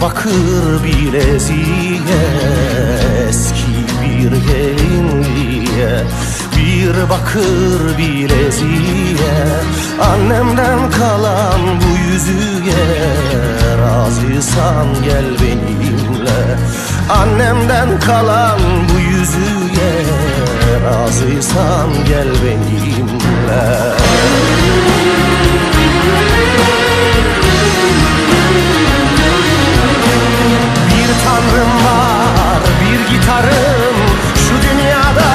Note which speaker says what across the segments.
Speaker 1: Bakır bileziğe, eski bir gelinliğe, bir bakır bileziğe, annemden kalan bu yüzüğe, razıysan gel benimle. Annemden kalan bu yüzüğe, razıysan gel benimle. Tanrım var, bir gitarım, şu dünyada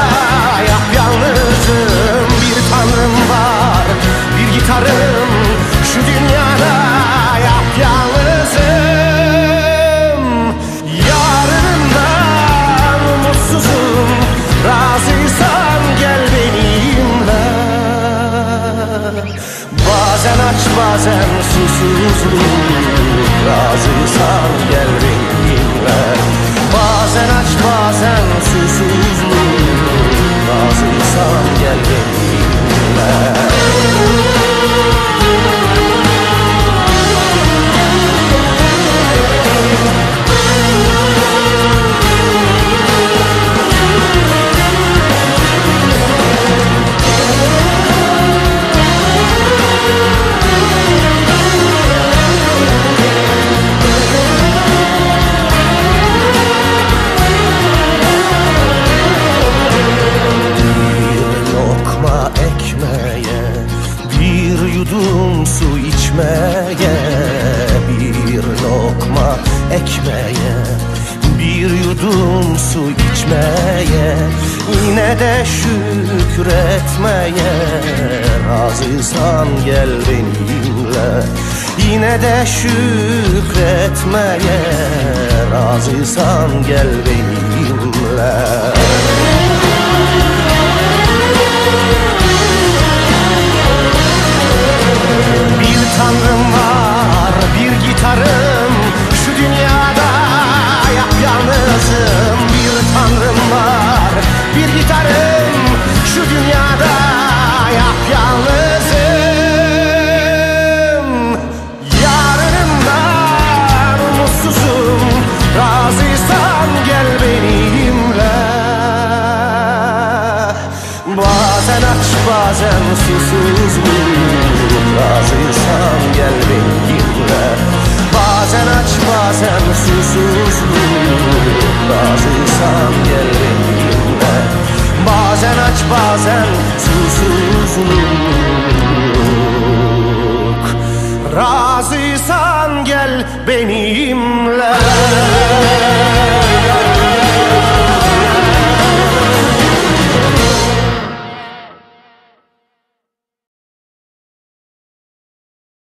Speaker 1: yapyalnızım. Bir tanrım var, bir gitarım, şu dünyada yapyalnızım. Yarınımdan mutsuzum, razıysan gel benimle. Bazen aç bazen susuzluk, razıysan gel benimle. Bazen aç bazen susuzluk, razıysan gel benimle. Su içmeye, bir lokma ekmeğe, bir yudum su içmeye, yine de şükretmeye, razıysan gel benimle. Yine de şükretmeye, razıysan gel benimle. Tanrım var, bir gitarım, şu dünyada yapyalnızım. Bir tanrım var, bir gitarım, şu dünyada yapyalnızım. Yarınımdan mutsuzum, razıysan gel benimle. Bazen aç bazen susuzluk, razıysan gel benimle. Bazen aç bazen susuzluk, razıysan gel benimle. Bazen aç bazen susuzluk, razıysan gel benimle.